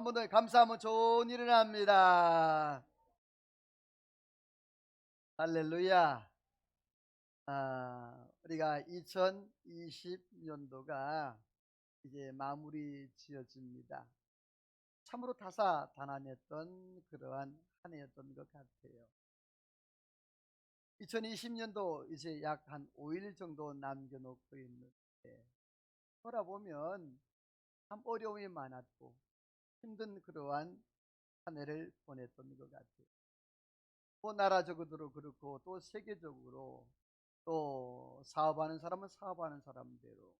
번 더 감사하면 좋은 일이 납니다. 할렐루야. 우리가 2020년도가 이제 마무리 지어집니다. 참으로 다사다난했던 그러한 한 해였던 것 같아요. 2020년도 이제 약 한 5일 정도 남겨놓고 있는데, 돌아보면 참 어려움이 많았고 힘든 그러한 한 해를 보냈던 것 같아요. 또 나라적으로 그렇고 또 세계적으로, 또 사업하는 사람은 사업하는 사람대로,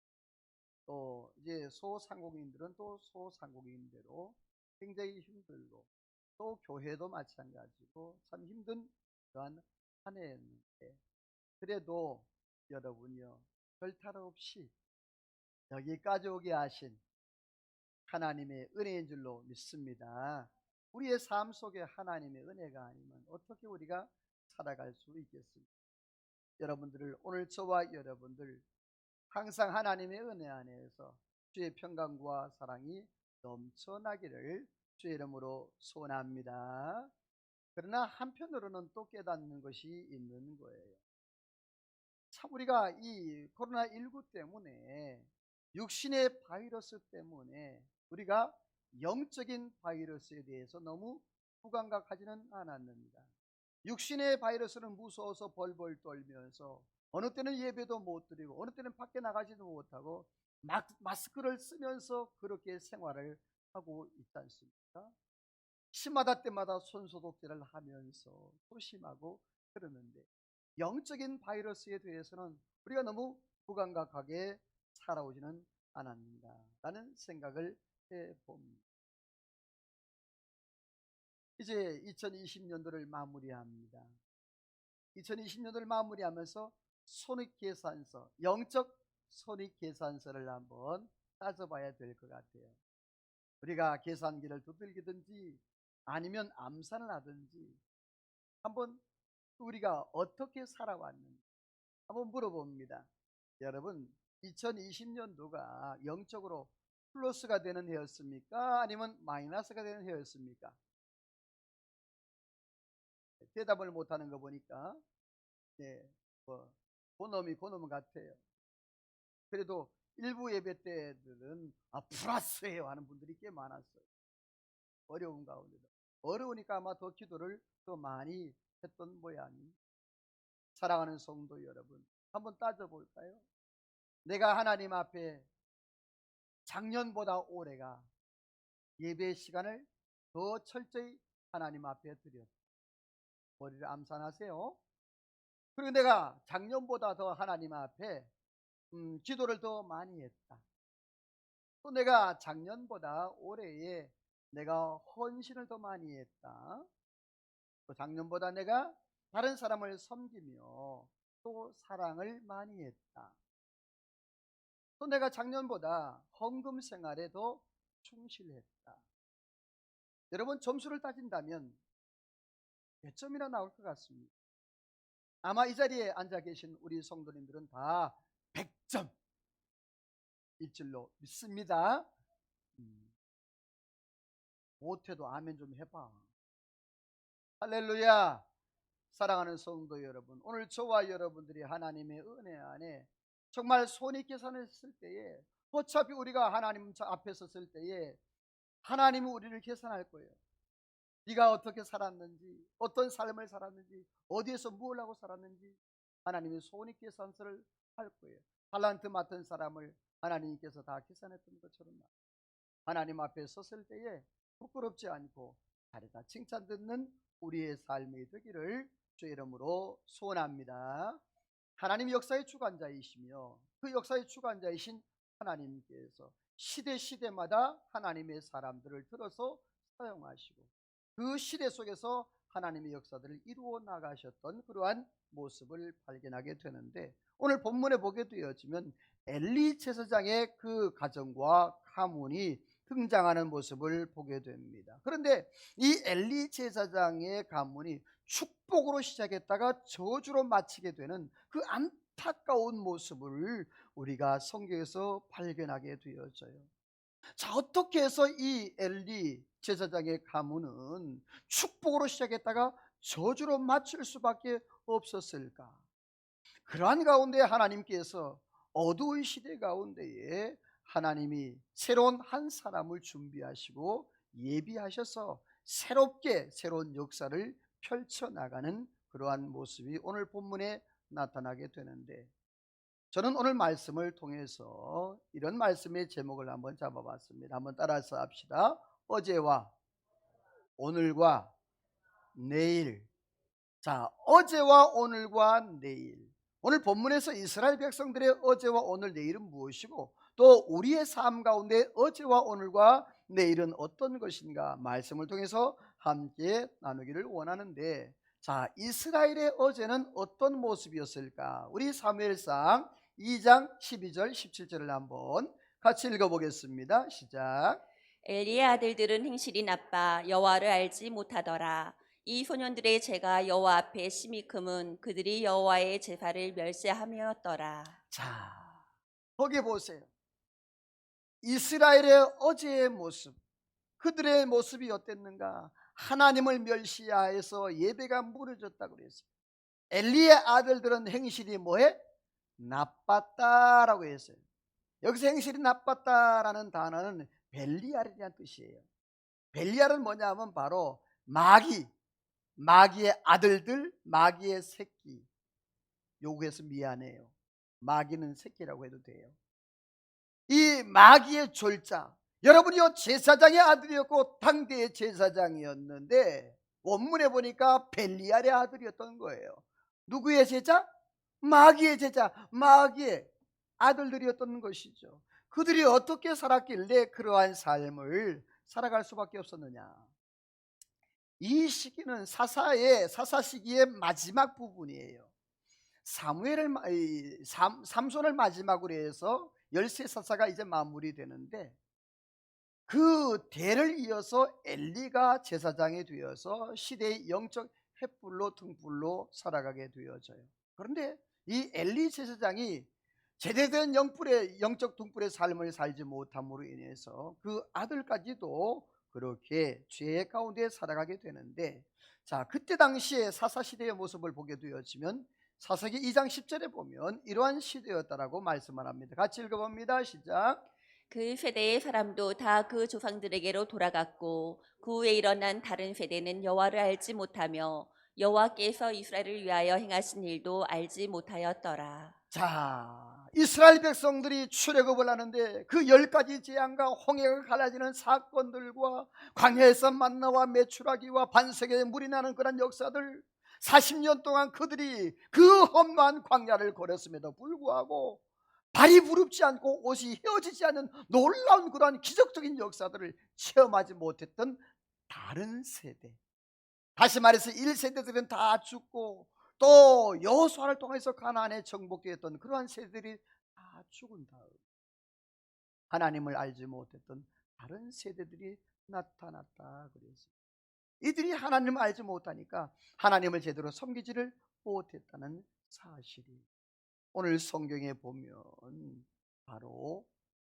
또 이제 소상공인들은 또 소상공인대로 굉장히 힘들고, 또 교회도 마찬가지고 참 힘든 그러한 한 해였는데, 그래도 여러분이요, 별탈 없이 여기까지 오게 하신 하나님의 은혜인 줄로 믿습니다. 우리의 삶 속에 하나님의 은혜가 아니면 어떻게 우리가 살아갈 수 있겠습니까? 여러분들을, 오늘 저와 여러분들 항상 하나님의 은혜 안에서 주의 평강과 사랑이 넘쳐나기를 주의 이름으로 소원합니다. 그러나 한편으로는 또 깨닫는 것이 있는 거예요. 참 우리가 이 코로나19 때문에, 육신의 바이러스 때문에 우리가 영적인 바이러스에 대해서 너무 무감각하지는 않았습니다. 육신의 바이러스는 무서워서 벌벌 떨면서 어느 때는 예배도 못 드리고 어느 때는 밖에 나가지도 못하고 마스크를 쓰면서 그렇게 생활을 하고 있지 않습니까? 시마다 때마다 손소독제를 하면서 조심하고 그러는데, 영적인 바이러스에 대해서는 우리가 너무 무감각하게 살아오지는 않았는가 라는 생각을 해봅니다. 이제 2020년도를 마무리합니다. 2020년도를 마무리하면서 손익계산서, 영적 손익계산서를 한번 따져봐야 될 것 같아요. 우리가 계산기를 두들기든지 아니면 암산을 하든지 한번 우리가 어떻게 살아왔는지 한번 물어봅니다. 여러분, 2020년도가 영적으로 플러스가 되는 해였습니까? 아니면 마이너스가 되는 해였습니까? 대답을 못하는 거 보니까 네, 고놈이 고놈 같아요. 그래도 일부 예배 때들은 플러스예요 하는 분들이 꽤 많았어요. 어려운 가운데도. 어려우니까 아마 더 기도를 더 많이 했던 모양이. 사랑하는 성도 여러분, 한번 따져볼까요? 내가 하나님 앞에 작년보다 올해가 예배 시간을 더 철저히 하나님 앞에 드렸다. 머리를 암산하세요. 그리고 내가 작년보다 더 하나님 앞에 기도를 더 많이 했다. 또 내가 작년보다 올해에 내가 헌신을 더 많이 했다. 또 작년보다 내가 다른 사람을 섬기며 또 사랑을 많이 했다. 또 내가 작년보다 헌금 생활에 더 충실했다. 여러분, 점수를 따진다면 몇 점이나 나올 것 같습니다. 아마 이 자리에 앉아 계신 우리 성도님들은 다 100점 일 줄로 믿습니다. 못해도 아멘 좀 해봐. 할렐루야. 사랑하는 성도 여러분, 오늘 저와 여러분들이 하나님의 은혜 안에 정말 손익계산을 했을 때에, 어차피 우리가 하나님 앞에 섰을 때에 하나님은 우리를 계산할 거예요. 네가 어떻게 살았는지, 어떤 삶을 살았는지, 어디에서 뭘 하고 살았는지 하나님이 손익계산서를 할 거예요. 달란트 맡은 사람을 하나님께서 다 계산했던 것처럼 하나님 앞에 섰을 때에 부끄럽지 않고 잘했다 칭찬 듣는 우리의 삶이 되기를 주의 이름으로 소원합니다. 하나님 역사의 주관자이시며 그 역사의 주관자이신 하나님께서 시대마다 하나님의 사람들을 들어서 사용하시고 그 시대 속에서 하나님의 역사들을 이루어 나가셨던 그러한 모습을 발견하게 되는데, 오늘 본문에 보게 되어지면 엘리 제사장의 그 가정과 가문이 등장하는 모습을 보게 됩니다. 그런데 이 엘리 제사장의 가문이 축복으로 시작했다가 저주로 마치게 되는 그 안타까운 모습을 우리가 성경에서 발견하게 되어져요. 자, 어떻게 해서 이 엘리 제사장의 가문은 축복으로 시작했다가 저주로 맞출 수밖에 없었을까? 그러한 가운데 하나님께서 어두운 시대 가운데에 하나님이 새로운 한 사람을 준비하시고 예비하셔서 새롭게 새로운 역사를 펼쳐나가는 그러한 모습이 오늘 본문에 나타나게 되는데, 저는 오늘 말씀을 통해서 이런 말씀의 제목을 한번 잡아봤습니다. 한번 따라서 합시다. 어제와 오늘과 내일. 자, 어제와 오늘과 내일. 오늘 본문에서 이스라엘 백성들의 어제와 오늘 내일은 무엇이고, 또 우리의 삶 가운데 어제와 오늘과 내일은 어떤 것인가 말씀을 통해서 함께 나누기를 원하는데, 자, 이스라엘의 어제는 어떤 모습이었을까? 우리 사무엘상 2장 12절 17절을 한번 같이 읽어보겠습니다. 시작. 엘리의 아들들은 행실이 나빠 여호와를 알지 못하더라. 이 소년들의 죄가 여호와 앞에 심히 크면 그들이 여호와의 제사를 멸시하며였더라. 자, 거기 보세요. 이스라엘의 어제의 모습, 그들의 모습이 어땠는가? 하나님을 멸시하여서 예배가 무너졌다고 그랬어요. 엘리의 아들들은 행실이 뭐해? 나빴다라고 했어요. 여기서 행실이 나빴다라는 단어는 벨리알이라는 뜻이에요. 벨리알은 뭐냐면 바로 마귀의 아들들, 마귀의 새끼. 요구해서 미안해요. 마귀는 새끼라고 해도 돼요. 이 마귀의 졸자, 여러분이요 제사장의 아들이었고 당대의 제사장이었는데 원문에 보니까 벨리알의 아들이었던 거예요. 누구의 제자? 마귀의 제자, 마귀의 아들들이었던 것이죠. 그들이 어떻게 살았길래 그러한 삶을 살아갈 수밖에 없었느냐? 이 시기는 사사 시기의 마지막 부분이에요. 삼손을 마지막으로 해서 열세 사사가 이제 마무리되는데, 그 대를 이어서 엘리가 제사장이 되어서 시대의 영적 횃불로 등불로 살아가게 되어져요. 그런데 이 엘리 제사장이 제대된 영적 등불의 삶을 살지 못함으로 인해서 그 아들까지도 그렇게 죄 가운데 살아가게 되는데, 자, 그때 당시에 사사시대의 모습을 보게 되어지면 사사기 2장 10절에 보면 이러한 시대였다라고 말씀을 합니다. 같이 읽어봅니다. 시작. 그 세대의 사람도 다 그 조상들에게로 돌아갔고 그 후에 일어난 다른 세대는 여호와를 알지 못하며 여호와께서 이스라엘을 위하여 행하신 일도 알지 못하였더라. 자, 이스라엘 백성들이 출애굽을 하는데 그 10가지 재앙과 홍해가 갈라지는 사건들과 광야에서 만나와 메추라기와 반석에 물이 나는 그런 역사들, 40년 동안 그들이 그 험한 광야를 걸었음에도 불구하고 발이 부릅지 않고 옷이 헤어지지 않는 놀라운 그러한 기적적인 역사들을 체험하지 못했던 다른 세대, 다시 말해서 1세대들은 다 죽고 또 여호수아를 통해서 가나안에 정복되었던 그러한 세대들이 다 죽은 다음 하나님을 알지 못했던 다른 세대들이 나타났다 그랬어요. 이들이 하나님을 알지 못하니까 하나님을 제대로 섬기지를 못했다는 사실이 오늘 성경에 보면 바로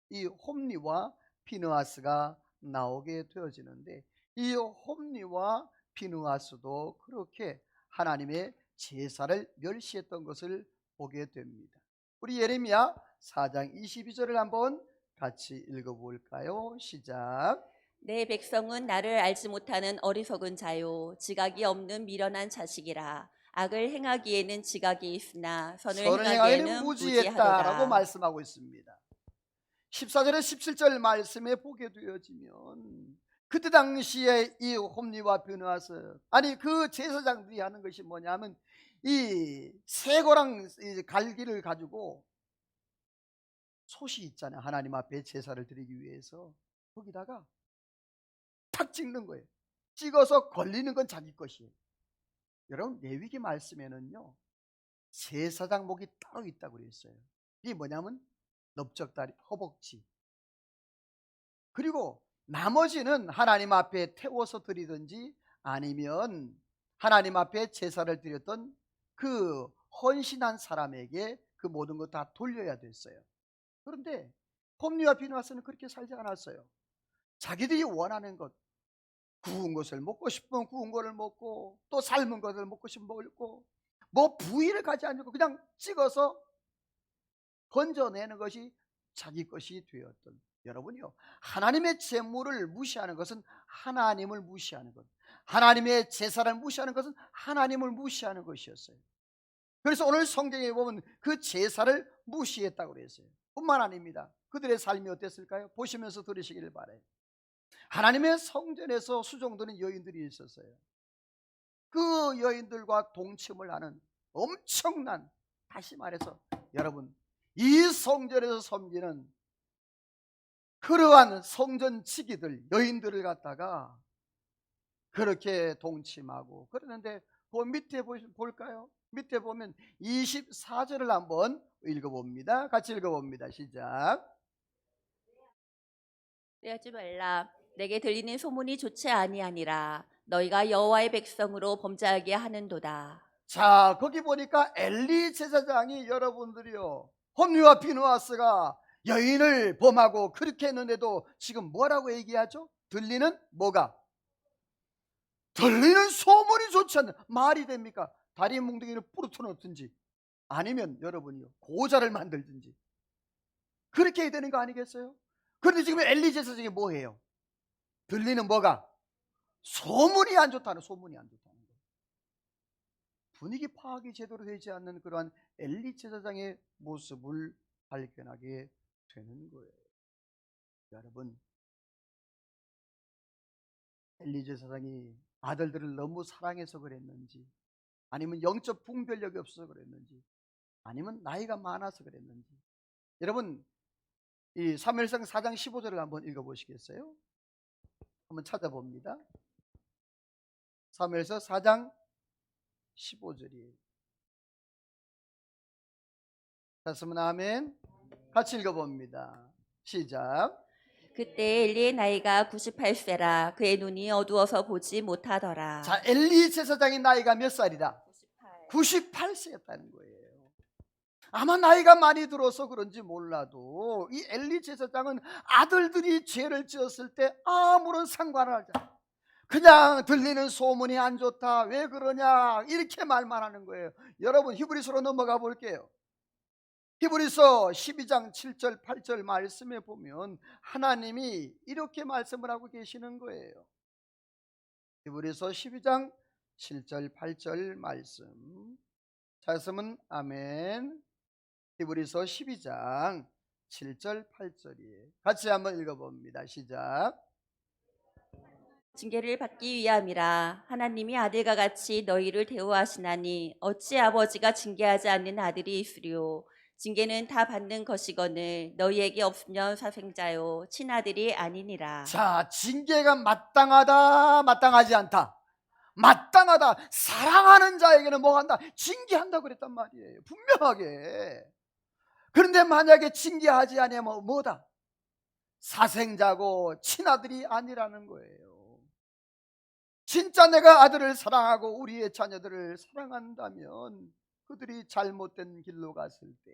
이 홈리와 피느하스가 나오게 되어지는데, 이 홈리와 피느하스도 그렇게 하나님의 제사를 멸시했던 것을 보게 됩니다. 우리 예레미야 4장 22절을 한번 같이 읽어볼까요? 시작. 내 백성은 나를 알지 못하는 어리석은 자요 지각이 없는 미련한 자식이라. 악을 행하기에는 지각이 있으나 선을 선을 행하기는 행하기에는 무지했다라고 무지하도다. 말씀하고 있습니다. 14절에 17절 말씀에 보게 되어지면 그때 당시에 이 홈리와 비느하스, 아니 그 제사장들이 하는 것이 뭐냐면 이 쇠고랑 갈기를 가지고 솥이 있잖아요. 하나님 앞에 제사를 드리기 위해서 거기다가 탁 찍는 거예요. 찍어서 걸리는 건 자기 것이에요. 여러분 레위기 말씀에는요 제사장 목이 따로 있다고 그랬어요. 이게 뭐냐면 넓적다리, 허벅지, 그리고 나머지는 하나님 앞에 태워서 드리든지 아니면 하나님 앞에 제사를 드렸던 그 헌신한 사람에게 그 모든 것 다 돌려야 됐어요. 그런데 홈리와 비누아스는 그렇게 살지 않았어요. 자기들이 원하는 것, 구운 것을 먹고 싶으면 구운 것을 먹고, 또 삶은 것을 먹고 싶으면 먹고, 뭐 부위를 가지 않고 그냥 찍어서 건져내는 것이 자기 것이 되었던, 여러분이요, 하나님의 제물을 무시하는 것은 하나님을 무시하는 것, 하나님의 제사를 무시하는 것은 하나님을 무시하는 것이었어요. 그래서 오늘 성경에 보면 그 제사를 무시했다고 그랬어요. 뿐만 아닙니다. 그들의 삶이 어땠을까요? 보시면서 들으시길 바라요. 하나님의 성전에서 수종드는 여인들이 있었어요. 그 여인들과 동침을 하는 엄청난, 다시 말해서 여러분, 이 성전에서 섬기는 그러한 성전 지기들, 여인들을 갖다가 그렇게 동침하고 그러는데, 그 밑에 볼까요? 밑에 보면 24절을 한번 읽어봅니다. 같이 읽어봅니다. 시작. 그래하지 말라. 내게 들리는 소문이 좋지 아니하니라. 너희가 여호와의 백성으로 범죄하게 하는도다. 자, 거기 보니까 엘리 제사장이, 여러분들이요, 홈리와 비누아스가 여인을 범하고 그렇게 했는데도 지금 뭐라고 얘기하죠? 들리는 뭐가? 들리는 소문이 좋지 않는, 말이 됩니까? 다리 뭉둥이를 부르터 놓든지 아니면 여러분이요, 고자를 만들든지 그렇게 해야 되는 거 아니겠어요? 그런데 지금 엘리 제사장이 뭐해요? 들리는 뭐가? 소문이 안 좋다는, 소문이 안 좋다는 거예요. 분위기 파악이 제대로 되지 않는 그러한 엘리 제사장의 모습을 발견하게 되는 거예요. 여러분, 엘리 제사장이 아들들을 너무 사랑해서 그랬는지, 아니면 영적 분별력이 없어서 그랬는지, 아니면 나이가 많아서 그랬는지, 여러분, 이 사무엘상 4장 15절을 한번 읽어보시겠어요? 한번 찾아봅니다. 사무엘상 4장 15절이에요. 잤으면 아멘. 같이 읽어봅니다. 시작. 그때 엘리의 나이가 98세라. 그의 눈이 어두워서 보지 못하더라. 자, 엘리 제사장의 나이가 몇 살이다? 98세였다는 거예요. 아마 나이가 많이 들어서 그런지 몰라도 이 엘리 제사장은 아들들이 죄를 지었을 때 아무런 상관을 하지 않아요. 그냥 들리는 소문이 안 좋다, 왜 그러냐, 이렇게 말만 하는 거예요. 여러분, 히브리서로 넘어가 볼게요. 히브리서 12장 7절 8절 말씀에 보면 하나님이 이렇게 말씀을 하고 계시는 거예요. 히브리서 12장 7절 8절 말씀, 찾으면 아멘. 히브리서 12장 7절 8절이에요. 같이 한번 읽어봅니다. 시작. 징계를 받기 위함이라. 하나님이 아들과 같이 너희를 대우하시나니 어찌 아버지가 징계하지 않는 아들이 있으리요. 징계는 다 받는 것이거늘 너희에게 없으면 사생자요 친아들이 아니니라. 자, 징계가 마땅하다, 마땅하지 않다. 마땅하다, 사랑하는 자에게는 뭐 한다? 징계한다 그랬단 말이에요, 분명하게. 그런데 만약에 징계하지 않으면 뭐다? 사생자고 친아들이 아니라는 거예요. 진짜 내가 아들을 사랑하고 우리의 자녀들을 사랑한다면 그들이 잘못된 길로 갔을 때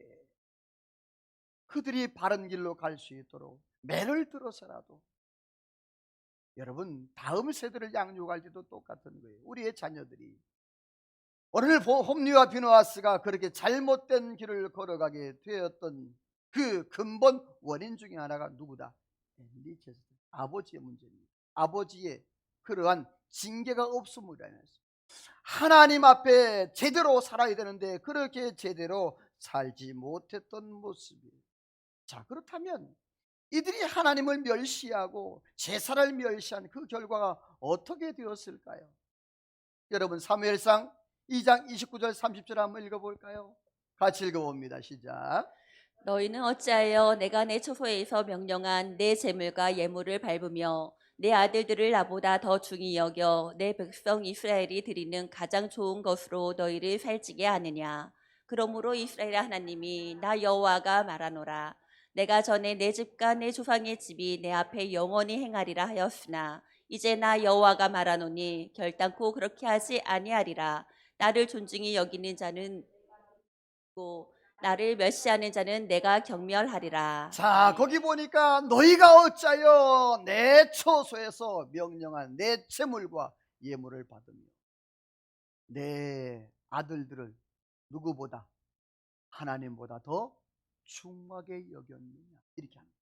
그들이 바른 길로 갈 수 있도록 매를 들어서라도, 여러분, 다음 세대를 양육할 때도 똑같은 거예요. 우리의 자녀들이 오늘 홈리와 비누아스가 그렇게 잘못된 길을 걸어가게 되었던 그 근본 원인 중에 하나가 누구다? 아버지의 문제입니다. 아버지의 그러한 징계가 없음으로 인해서 하나님 앞에 제대로 살아야 되는데 그렇게 제대로 살지 못했던 모습이에요. 자, 그렇다면 이들이 하나님을 멸시하고 제사를 멸시한 그 결과가 어떻게 되었을까요? 여러분, 사무엘상 2장 29절 30절 한번 읽어볼까요? 같이 읽어봅니다. 시작. 너희는 어찌하여 내가 내 처소에서 명령한 내 재물과 예물을 밟으며 내 아들들을 나보다 더 중히 여겨 내 백성 이스라엘이 드리는 가장 좋은 것으로 너희를 살찌게 하느냐. 그러므로 이스라엘 하나님이 나 여호와가 말하노라. 내가 전에 내 집과 내 조상의 집이 내 앞에 영원히 행하리라 하였으나 이제 나 여호와가 말하노니 결단코 그렇게 하지 아니하리라. 나를 존중히 여기는 자는 고 나를 멸시하는 자는 내가 경멸하리라. 자, 거기 보니까 너희가 어찌하여 내 처소에서 명령한 내 재물과 예물을 받으며 내 아들들을 누구보다 하나님보다 더 중하게 여겼느냐, 이렇게 합니다.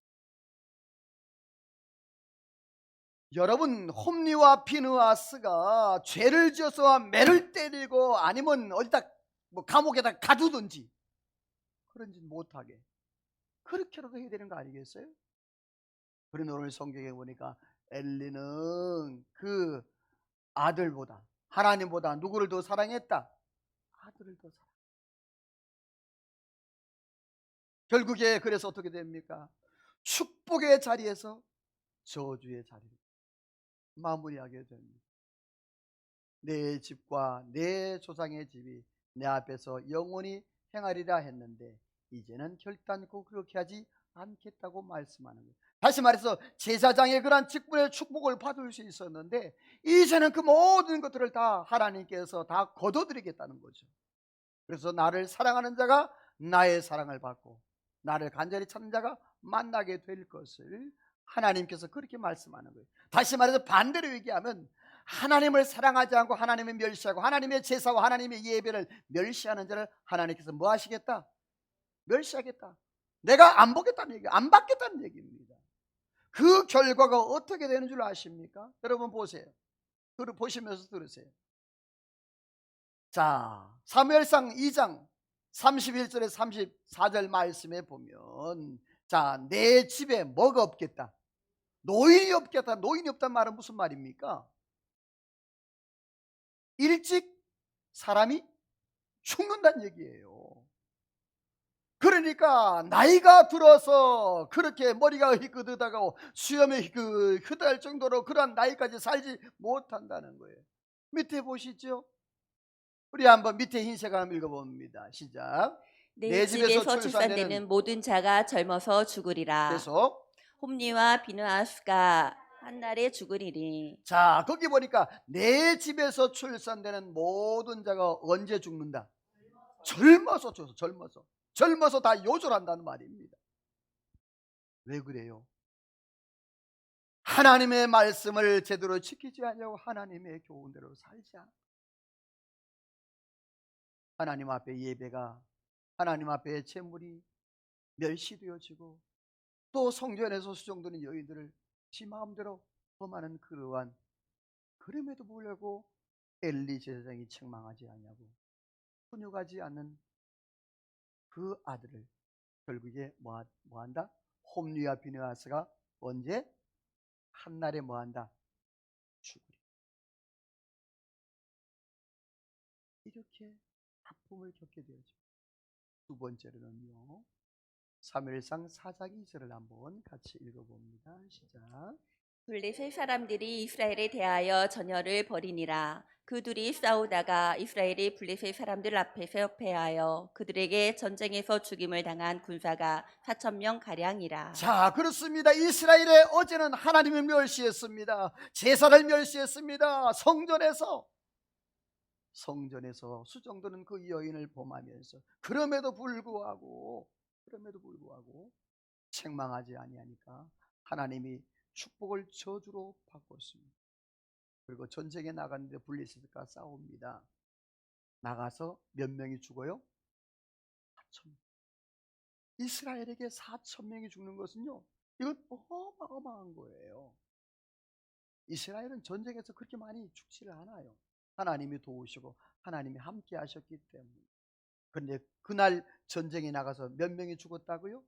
여러분, 홈리와 비느하스가 죄를 지어서 매를 때리고 아니면 어디다 감옥에다 가두든지 그런 짓 못하게 그렇게라도 해야 되는 거 아니겠어요? 그런데 오늘 성경에 보니까 엘리는 그 아들보다, 하나님보다 누구를 더 사랑했다? 아들을 더 사랑. 결국에 그래서 어떻게 됩니까? 축복의 자리에서 저주의 자리로 마무리하게 됩니다. 내 집과 내 조상의 집이 내 앞에서 영원히 행하리라 했는데 이제는 결단코 그렇게 하지 않겠다고 말씀하는 거예요. 다시 말해서 제사장의 그런 직분의 축복을 받을 수 있었는데 이제는 그 모든 것들을 다 하나님께서 다 거둬들이겠다는 거죠. 그래서 나를 사랑하는 자가 나의 사랑을 받고 나를 간절히 찾는 자가 만나게 될 것을 하나님께서 그렇게 말씀하는 거예요. 다시 말해서 반대로 얘기하면 하나님을 사랑하지 않고 하나님을 멸시하고 하나님의 제사와 하나님의 예배를 멸시하는 자를 하나님께서 뭐 하시겠다? 멸시하겠다. 내가 안 보겠다는 얘기, 안 받겠다는 얘기입니다. 그 결과가 어떻게 되는 줄 아십니까? 여러분 보세요. 보시면서 들으세요. 자, 사무엘상 2장 31절에 34절 말씀에 보면, 자, 내 집에 뭐가 없겠다? 노인이 없겠다. 노인이 없다는 말은 무슨 말입니까? 일찍 사람이 죽는다는 얘기예요. 그러니까 나이가 들어서 그렇게 머리가 희끗하고 수염에 휘달 정도로 그런 나이까지 살지 못한다는 거예요. 밑에 보시죠. 우리 한번 밑에 흰색 한번 읽어봅니다. 시작. 내 집에서 출산되는 모든 자가 젊어서 죽으리라. 그래서 홈리와 비느하스가 한 날에 죽으리니. 자, 거기 보니까 내 집에서 출산되는 모든 자가 언제 죽는다? 젊어서 죽어서, 젊어서 다 요절한다는 말입니다. 왜 그래요? 하나님의 말씀을 제대로 지키지 않냐고 하나님의 교훈대로 살지 않아. 하나님 앞에 예배가, 하나님 앞에 재물이 멸시되어지고 또 성전에서 수종드는 여인들을 지 마음대로 범하는 그러한, 그럼에도 불구하고 엘리 제사장이 책망하지 않냐고 훈육하지 않는 그 아들을 결국에 뭐한다? 홈리와 비느하스가 언제? 한날에 뭐한다? 죽으리. 이렇게 아픔을 겪게 되어져. 두 번째로는요, 사무엘상 4장 2절을 한번 같이 읽어봅니다. 시작. 블레셋 사람들이 이스라엘에 대하여 전열을 벌이니라. 그 둘이 싸우다가 이스라엘이 블레셋 사람들 앞에서 패하여 그들에게 전쟁에서 죽임을 당한 군사가 4,000명 가량이라. 자, 그렇습니다. 이스라엘의 어제는 하나님을 멸시했습니다. 제사를 멸시했습니다. 성전에서 수정드는 그 여인을 범하면서 그럼에도 불구하고 책망하지 아니하니까 하나님이 축복을 저주로 바꿨습니다. 그리고 전쟁에 나갔는데 블레셋과 싸웁니다. 나가서 몇 명이 죽어요? 4,000명. 이스라엘에게 4,000명이 죽는 것은요, 이건 어마어마한 거예요. 이스라엘은 전쟁에서 그렇게 많이 죽지를 않아요. 하나님이 도우시고 하나님이 함께 하셨기 때문에. 그런데 그날 전쟁에 나가서 몇 명이 죽었다고요?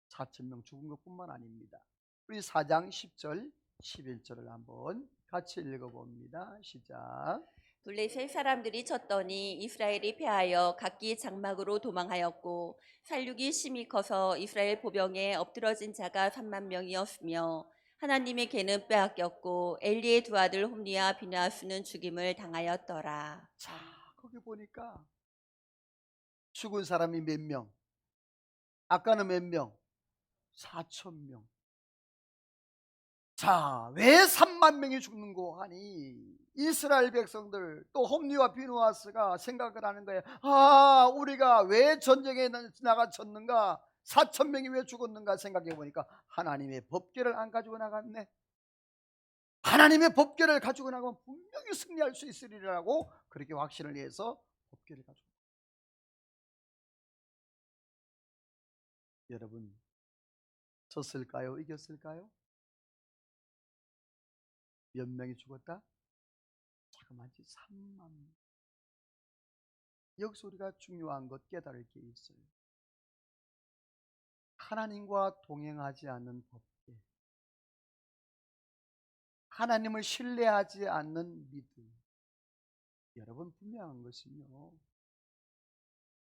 4,000명 죽은 것뿐만 아닙니다. 우리 4장 10절 11절을 한번 같이 읽어봅니다. 시작. 블레셋 사람들이 쳤더니 이스라엘이 패하여 각기 장막으로 도망하였고 살육이 심히 커서 이스라엘 보병에 엎드러진 자가 3만 명이었으며 하나님의 계는 빼앗겼고 엘리의 두 아들 홈리와 비느하스는 죽임을 당하였더라. 자, 거기 보니까 죽은 사람이 몇 명? 아까는 몇 명? 4,000명. 자, 왜 3만 명이 죽는 거 하니? 이스라엘 백성들 또 홈리와 비누아스가 생각을 하는 거예요. 아, 우리가 왜 전쟁에 나가 졌는가, 4천 명이 왜 죽었는가 생각해 보니까 하나님의 법궤를 안 가지고 나갔네. 하나님의 법궤를 가지고 나가면 분명히 승리할 수 있으리라고 그렇게 확신을 해서 법궤를 가지고. 여러분, 졌을까요? 이겼을까요? 몇 명이 죽었다? 자그마치 3만 명. 여기서 우리가 중요한 것 깨달을 게 있어요. 하나님과 동행하지 않는 법궤, 하나님을 신뢰하지 않는 믿음. 여러분, 분명한 것은요,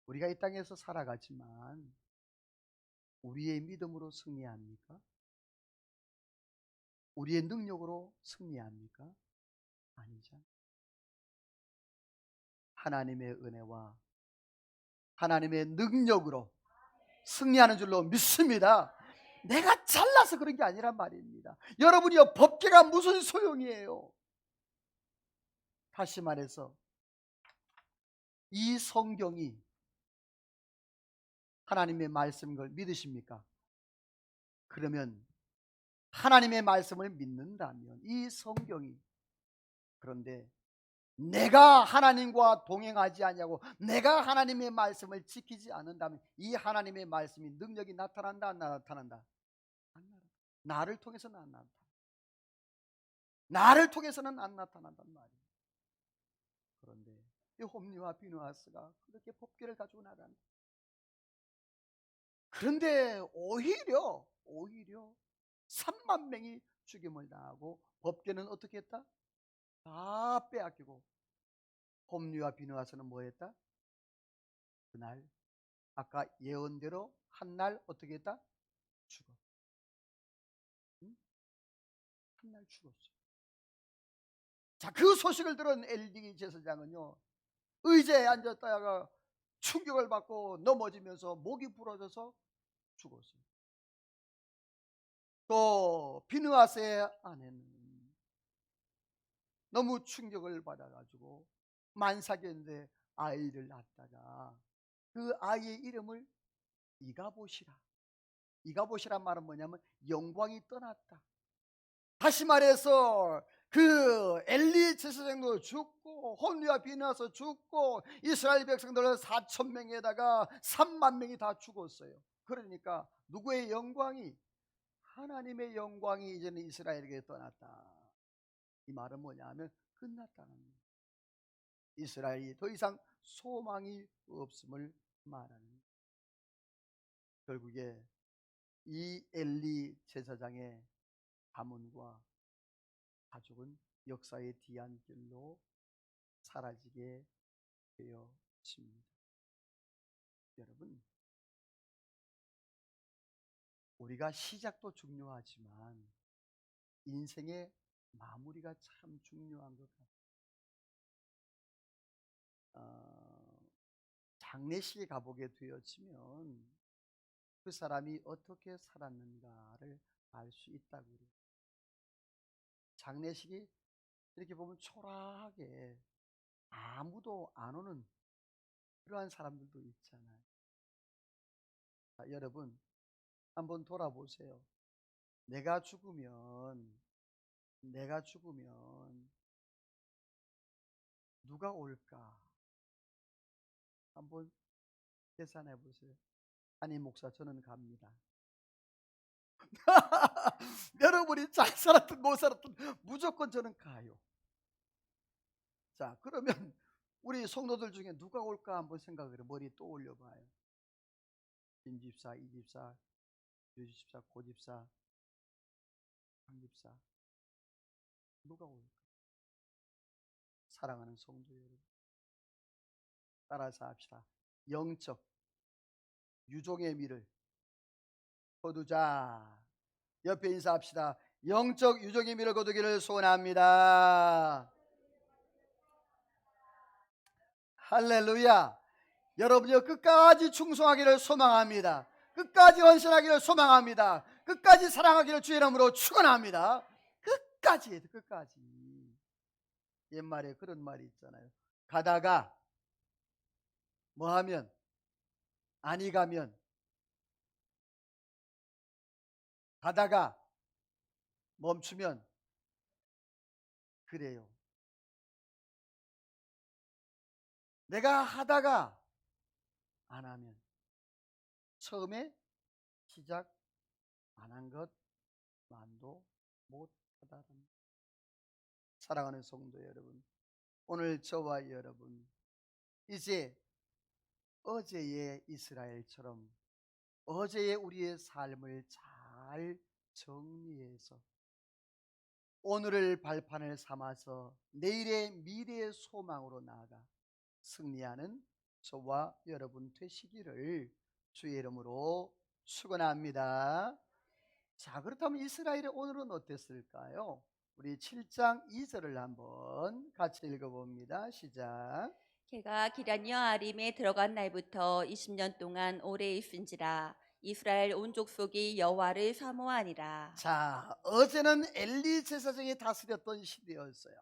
우리가 이 땅에서 살아가지만 우리의 믿음으로 승리합니까? 우리의 능력으로 승리합니까? 아니죠. 하나님의 은혜와 하나님의 능력으로 승리하는 줄로 믿습니다. 내가 잘나서 그런 게 아니란 말입니다. 여러분이요, 법궤가 무슨 소용이에요? 다시 말해서 이 성경이 하나님의 말씀인 걸 믿으십니까? 그러면 하나님의 말씀을 믿는다면 이 성경이, 그런데 내가 하나님과 동행하지 않냐고, 내가 하나님의 말씀을 지키지 않는다면 이 하나님의 말씀이 능력이 나타난다, 안 나타난다? 안 나타난다. 나를 통해서는 안 나타난다. 나를 통해서는 안 나타난단 말이에요. 그런데 이 홈리와 비누아스가 그렇게 법궤를 가지고 나간다. 그런데 오히려 3만 명이 죽임을 당하고 법궤는 어떻게 했다? 다 빼앗기고, 홈리와 비누아스는 뭐 했다? 그날 아까 예언대로 한 날 어떻게 했다? 죽어. 응? 한 날 죽었어. 자, 그 소식을 들은 엘리 제사장은요, 의자에 앉았다가 충격을 받고 넘어지면서 목이 부러져서 죽었어요. 또 비느하스의 아내는 너무 충격을 받아가지고 만삭이었는데 아이를 낳다가 그 아이의 이름을 이가봇이라. 이가봇이란 말은 뭐냐면 영광이 떠났다. 다시 말해서 그 엘리 제사장도 죽고 홈리와 비느하스 죽고 이스라엘 백성들 4천 명에다가 3만 명이 다 죽었어요. 그러니까 누구의 영광이? 하나님의 영광이 이제는 이스라엘에게 떠났다. 이 말은 뭐냐 하면 끝났다는 거예요. 이스라엘이 더 이상 소망이 없음을 말하는 거예요. 결국에 이 엘리 제사장의 가문과 가족은 역사의 뒤안길로 사라지게 되었습니다. 여러분, 우리가 시작도 중요하지만 인생의 마무리가 참 중요한 것 같아요. 장례식에 가보게 되었으면 그 사람이 어떻게 살았는가를 알 수 있다고 그래요. 장례식이 이렇게 보면 초라하게 아무도 안 오는 그러한 사람들도 있잖아요. 자, 여러분 한번 돌아보세요. 내가 죽으면 누가 올까? 한번 계산해 보세요. 아니 목사, 저는 갑니다. 여러분이 잘 살았든 못 살았든 무조건 저는 가요. 자, 그러면 우리 성도들 중에 누가 올까 한번 생각을 해. 머리 또 올려봐요. 김집사, 이집사, 유집사, 고집사, 황집사, 누가 올까? 사랑하는 성도 여러분, 따라서 합시다. 영적 유종의 미를 거두자. 옆에 인사합시다. 영적 유종의 미를 거두기를 소원합니다. 할렐루야. 여러분이요, 끝까지 충성하기를 소망합니다. 끝까지 헌신하기를 소망합니다. 끝까지 사랑하기를 주의 이름으로 축원합니다. 끝까지. 옛말에 그런 말이 있잖아요. 가다가 뭐 하면, 아니 가면, 가다가 멈추면, 그래요. 내가 하다가 안 하면, 처음에 시작 안 한 것만도 못하다랍니다. 사랑하는 성도 여러분, 오늘 저와 여러분, 이제 어제의 이스라엘처럼 어제의 우리의 삶을 잘 정리해서 오늘을 발판을 삼아서 내일의 미래의 소망으로 나아가 승리하는 저와 여러분 되시기를 주의 이름으로 축원합니다. 자, 그렇다면 이스라엘의 오늘은 어땠을까요? 우리 7장 2절을 한번 같이 읽어봅니다. 시작. 걔가 기럇 여아림에 들어간 날부터 20년 동안 오래 있은지라 이스라엘 온 족속이 여호와를 사모하니라. 자, 어제는 엘리 제사장이 다스렸던 시대였어요.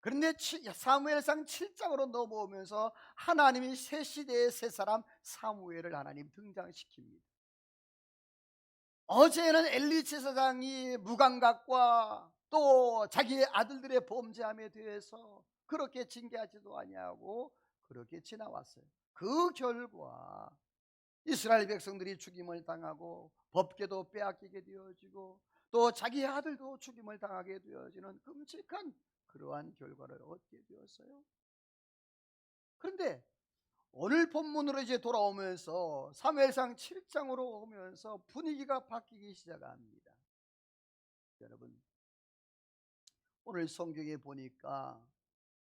그런데 사무엘상 7장으로 넘어오면서 하나님이 새 시대의 새 사람 사무엘을 하나님 등장시킵니다. 어제는 엘리 제사장이 무감각과 또 자기의 아들들의 범죄함에 대해서 그렇게 징계하지도 아니하고 그렇게 지나왔어요. 그 결과 이스라엘 백성들이 죽임을 당하고 법궤도 빼앗기게 되어지고 또 자기 아들도 죽임을 당하게 되어지는 끔찍한 그러한 결과를 얻게 되었어요. 그런데 오늘 본문으로 이제 돌아오면서 사무엘상 7장으로 오면서 분위기가 바뀌기 시작합니다. 여러분, 오늘 성경에 보니까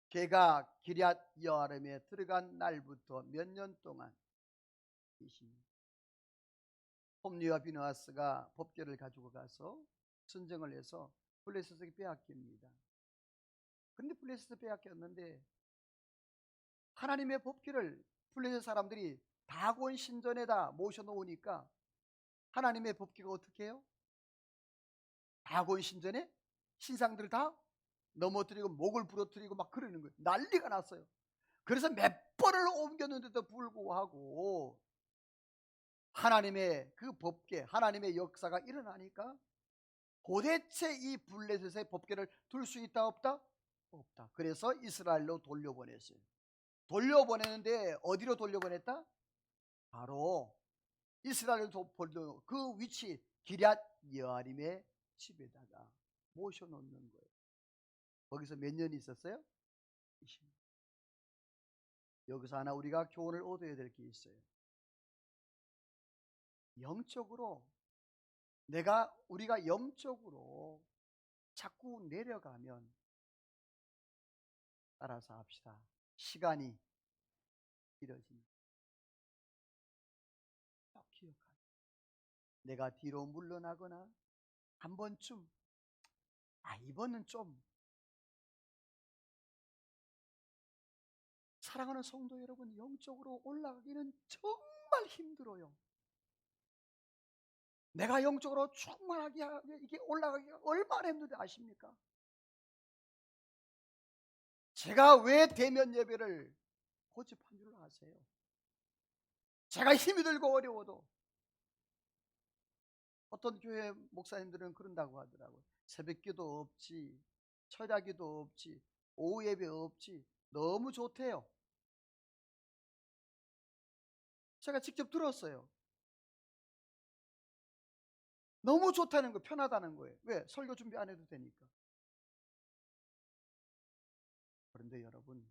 걔가 기럇 여아림에 들어간 날부터 몇 년 동안 20년, 홈리와 비느하스가 법궤를 가지고 가서 전쟁을 해서 블레셋에게 빼앗깁니다. 그런데 블레셋에 빼앗겼는데 하나님의 법궤를 블레셋 사람들이 다곤 신전에다 모셔놓으니까 하나님의 법궤가 어떻게 해요? 다곤 신전에 신상들을 다 넘어뜨리고 목을 부러뜨리고 막 그러는 거예요. 난리가 났어요. 그래서 몇 번을 옮겼는데도 불구하고 하나님의 그 법궤, 하나님의 역사가 일어나니까 도대체 이 블레셋의 법궤를 둘 수 있다 없다? 없다. 그래서 이스라엘로 돌려보냈어요. 돌려보내는데 어디로 돌려보냈다? 바로 이스라엘 그 위치 기럇 여아림의 집에다가 모셔놓는 거예요. 거기서 몇 년 있었어요? 20년. 여기서 하나 우리가 교훈을 얻어야 될 게 있어요. 영적으로 우리가 영적으로 자꾸 내려가면 따라서 합시다. 시간이 길어집니다. 꼭 기억하세요. 내가 뒤로 물러나거나 한 번쯤 이번은 좀 사랑하는 성도 여러분, 영적으로 올라가기는 정말 힘들어요. 내가 영적으로 충만하게 이게 올라가기가 얼마나 힘든지 아십니까? 제가 왜 대면 예배를 고집한 줄 아세요? 제가 힘이 들고 어려워도 어떤 교회 목사님들은 그런다고 하더라고요. 새벽기도 없지, 철야기도 없지, 오후 예배 없지, 너무 좋대요. 제가 직접 들었어요. 너무 좋다는 거예요. 편하다는 거예요. 왜? 설교 준비 안 해도 되니까. 그런데 여러분,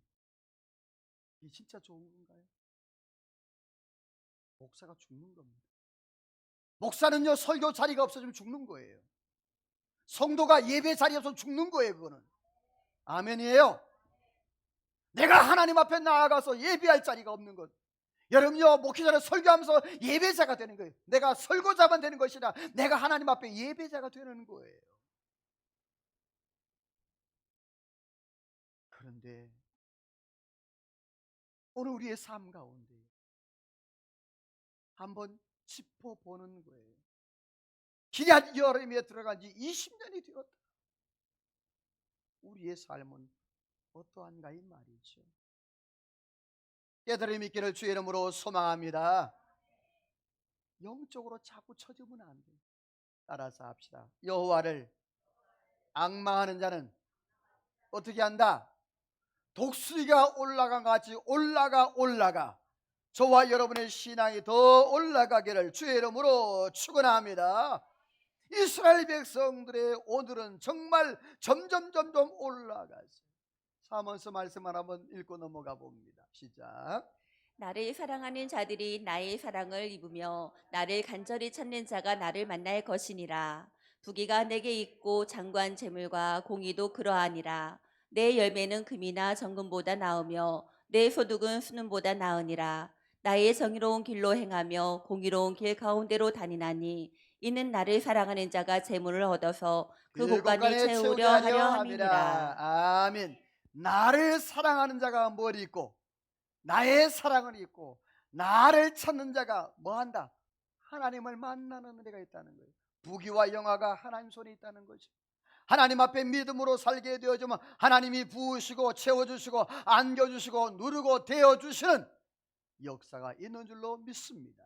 이게 진짜 좋은 건가요? 목사가 죽는 겁니다. 목사는요, 설교 자리가 없어지면 죽는 거예요. 성도가 예배 자리 없어서 죽는 거예요. 그거는 아멘이에요. 내가 하나님 앞에 나아가서 예배할 자리가 없는 것. 여러분요, 목회자를 설교하면서 예배자가 되는 거예요. 내가 설교자만 되는 것이 아니라 내가 하나님 앞에 예배자가 되는 거예요. 그런데 오늘 우리의 삶 가운데 한번 짚어보는 거예요. 기럇 여아림에 들어간 지 20년이 되었다. 우리의 삶은 어떠한가 이 말이죠. 깨달음 있기를 주의 이름으로 소망합니다. 영적으로 자꾸 처지면 안 돼요. 따라서 합시다. 여호와를 앙망하는 자는 어떻게 한다? 독수리가 올라간 같이 올라가 저와 여러분의 신앙이 더 올라가기를 주의 이름으로 축원합니다. 이스라엘 백성들의 오늘은 정말 점점 올라가서 사면서 말씀을 한번 읽고 넘어가 봅니다. 시작. 나를 사랑하는 자들이 나의 사랑을 입으며 나를 간절히 찾는 자가 나를 만날 것이니라. 부귀가 내게 있고 장관 재물과 공의도 그러하니라. 내 열매는 금이나 정금보다 나으며 내 소득은 수는보다 나으니라. 나의 정의로운 길로 행하며 공의로운 길 가운데로 다니나니 이는 나를 사랑하는 자가 재물을 얻어서 그 곳간을 채우려 하려 함이니라. 아멘. 나를 사랑하는 자가 뭘 있고 나의 사랑을 있고 나를 찾는 자가 뭐한다? 하나님을 만나는 은혜가 있다는 거예요. 부귀와 영화가 하나님 손에 있다는 거죠. 하나님 앞에 믿음으로 살게 되어지면 하나님이 부으시고 채워주시고 안겨주시고 누르고 되어주시는 역사가 있는 줄로 믿습니다.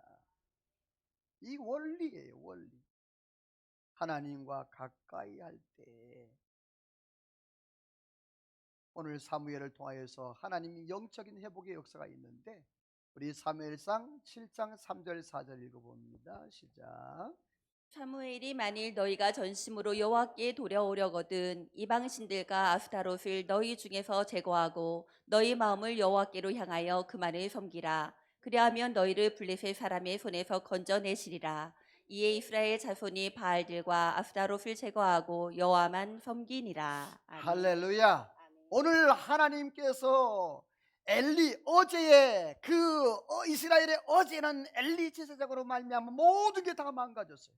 이 원리예요, 원리. 하나님과 가까이 할 때 오늘 사무엘을 통하여서 하나님이 영적인 회복의 역사가 있는데 우리 사무엘상 7장 3절 4절 읽어봅니다. 시작. 사무엘이 만일 너희가 전심으로 여호와께 돌아오려거든 이방 신들과 아스타롯을 너희 중에서 제거하고 너희 마음을 여호와께로 향하여 그만을 섬기라. 그리하면 너희를 블레셋 사람의 손에서 건져내시리라. 이에 이스라엘 자손이 바알들과 아스타롯을 제거하고 여호와만 섬기니라. 아멘. 할렐루야. 오늘 하나님께서 엘리 어제의 이스라엘의 어제는 엘리 제사장으로 말미암아 모든 게 다 망가졌어요.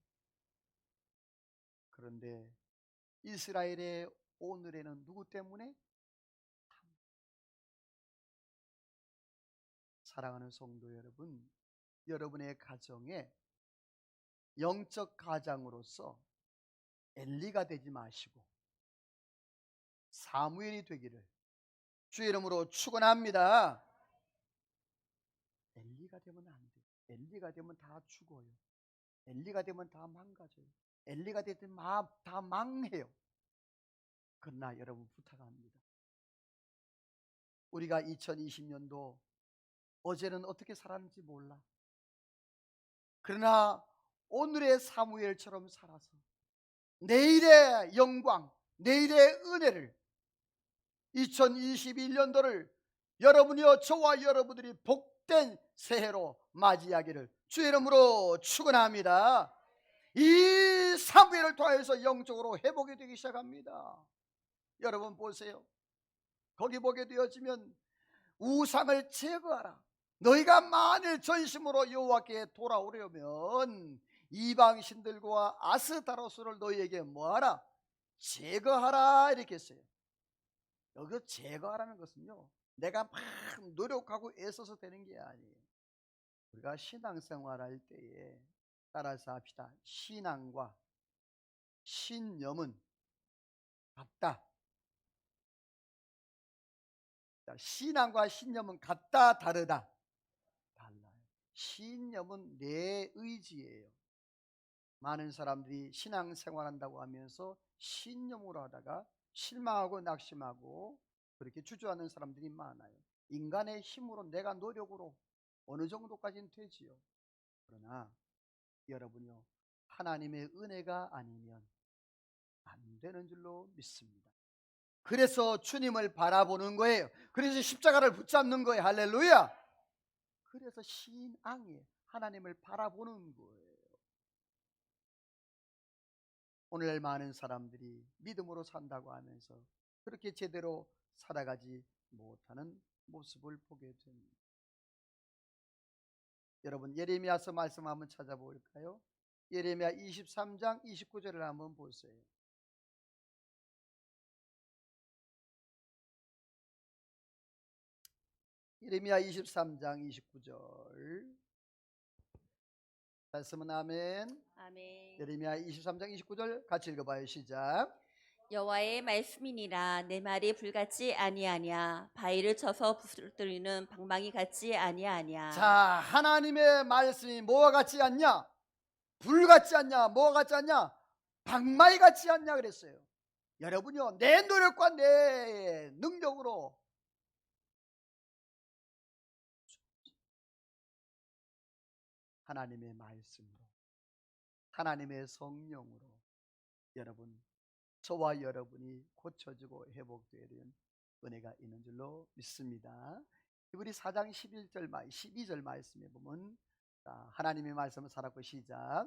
그런데 이스라엘의 오늘에는 누구 때문에? 사랑하는 성도 여러분, 여러분의 가정에 영적 가장으로서 엘리가 되지 마시고 사무엘이 되기를 주의 이름으로 축원합니다. 엘리가 되면 안 돼. 엘리가 되면 다 죽어요. 엘리가 되면 다 망가져요. 엘리가 되면 다 망해요. 그러나 여러분 부탁합니다. 우리가 2020년도 어제는 어떻게 살았는지 몰라. 그러나 오늘의 사무엘처럼 살아서 내일의 영광, 내일의 은혜를 2021년도를 여러분이여 저와 여러분들이 복된 새해로 맞이하기를 주의 이름으로 축원합니다. 이 사무엘을 통해서 영적으로 회복이 되기 시작합니다. 여러분 보세요. 거기 보게 되어지면 우상을 제거하라. 너희가 만일 전심으로 여호와께 돌아오려면 이방신들과 아스타로스를 너희에게 뭐하라? 제거하라 이렇게 했어요. 여기서 제거하라는 것은요 내가 막 노력하고 애써서 되는 게 아니에요. 우리가 신앙생활 할 때에 따라서 합시다. 신앙과 신념은 같다. 신앙과 신념은 같다 다르다? 달라요. 신념은 내 의지예요. 많은 사람들이 신앙생활한다고 하면서 신념으로 하다가 실망하고 낙심하고 그렇게 주저하는 사람들이 많아요. 인간의 힘으로 내가 노력으로 어느 정도까지는 되지요. 그러나 여러분요 하나님의 은혜가 아니면 안 되는 줄로 믿습니다. 그래서 주님을 바라보는 거예요. 그래서 십자가를 붙잡는 거예요. 할렐루야. 그래서 신앙이에요. 하나님을 바라보는 거예요. 오늘 많은 사람들이 믿음으로 산다고 하면서 그렇게 제대로 살아가지 못하는 모습을 보게 됩니다. 여러분 예레미야서 말씀 한번 찾아볼까요? 예레미야 23장 29절을 한번 보세요. 예레미야 23장 29절 말씀은 아멘. 아멘. 예레미야 23장 29절 같이 읽어봐요. 시작. 여호와의 말씀이니라 내 말이 불같지 아니하냐 바위를 쳐서 부스러뜨리는 방망이 같지 아니하냐. 자, 하나님의 말씀이 뭐와 같지 않냐? 불 같지 않냐? 뭐와 같지 않냐? 방망이 같지 않냐 그랬어요. 여러분요, 내 노력과 내 능력으로 하나님의 말씀으로, 하나님의 성령으로 여러분, 저와 여러분이 고쳐지고 회복되어야 되는 은혜가 있는 줄로 믿습니다. 히브리 4장 12절 말씀에 보면, 자, 하나님의 말씀은 살았고, 시작.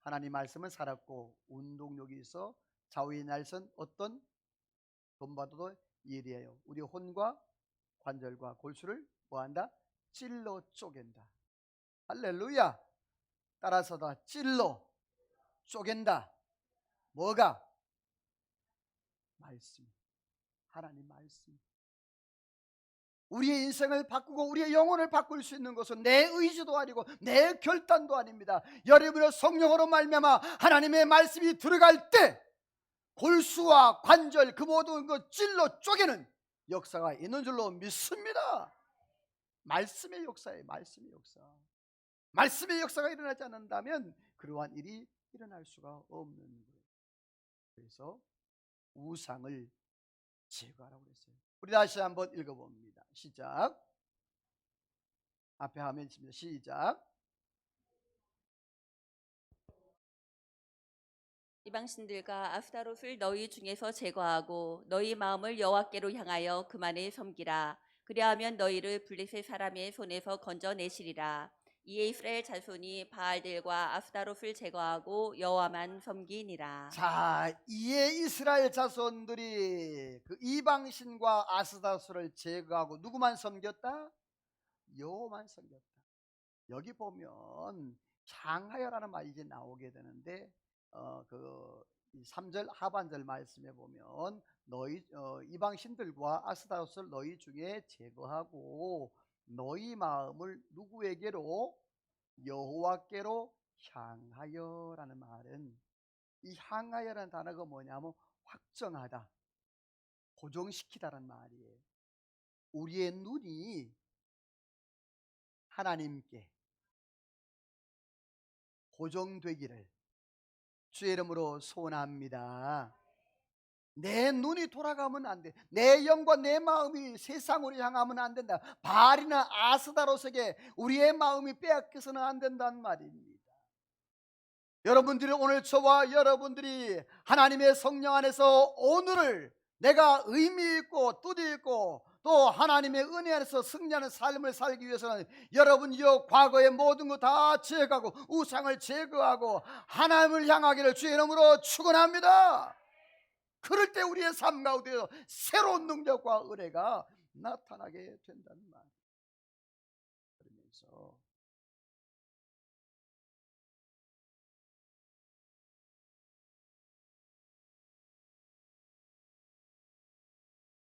하나님 말씀은 살았고 운동력이 있어 좌우의 날선 어떤 돈바도도 예리해요. 우리 혼과 관절과 골수를 뭐한다? 찔러 쪼갠다. 할렐루야. 따라서 다 찔러 쪼갠다. 뭐가? 말씀. 하나님 말씀. 우리의 인생을 바꾸고 우리의 영혼을 바꿀 수 있는 것은 내 의지도 아니고 내 결단도 아닙니다. 여러분의 성령으로 말미암아 하나님의 말씀이 들어갈 때 골수와 관절 그 모든 것 찔러 쪼개는 역사가 있는 줄로 믿습니다. 말씀의 역사예요. 말씀의 역사. 말씀의 역사가 일어나지 않는다면 그러한 일이 일어날 수가 없는 거예요. 그래서 우상을 제거하라고 그랬어요. 우리 다시 한번 읽어봅니다. 시작. 앞에 화면 있습니다. 시작. 이방신들과 아스타롯을 너희 중에서 제거하고 너희 마음을 여호와께로 향하여 그만을 섬기라. 그리하면 너희를 블레셋 사람의 손에서 건져내시리라. 이에 이스라엘 자손이 바알들과 아스타롯을 제거하고 여호와만 섬기니라. 자, 이에 이스라엘 자손들이 그 이방신과 아스다스를 제거하고 누구만 섬겼다? 여호와만 섬겼다. 여기 보면 향하여라는 말이 이제 나오게 되는데 그 3절 하반절 말씀에 보면 너희 이방신들과 아스다롯을 너희 중에 제거하고 너희 마음을 누구에게로? 여호와께로 향하여라는 말은, 이 향하여라는 단어가 뭐냐면 확정하다, 고정시키다라는 말이에요. 우리의 눈이 하나님께 고정되기를 주의 이름으로 소원합니다. 내 눈이 돌아가면 안 돼. 내 영과 내 마음이 세상으로 향하면 안 된다. 바알이나 아스다롯에게 우리의 마음이 빼앗겨서는 안 된다는 말입니다. 여러분들이 오늘 저와 여러분들이 하나님의 성령 안에서 오늘을 내가 의미 있고 뜻이 있고 또 하나님의 은혜 안에서 승리하는 삶을 살기 위해서는 여러분이 과거의 모든 것 다 제거하고 우상을 제거하고 하나님을 향하기를 주의 이름으로 축원합니다. 그럴 때 우리의 삶 가운데 새로운 능력과 은혜가 나타나게 된다는 말. 그러면서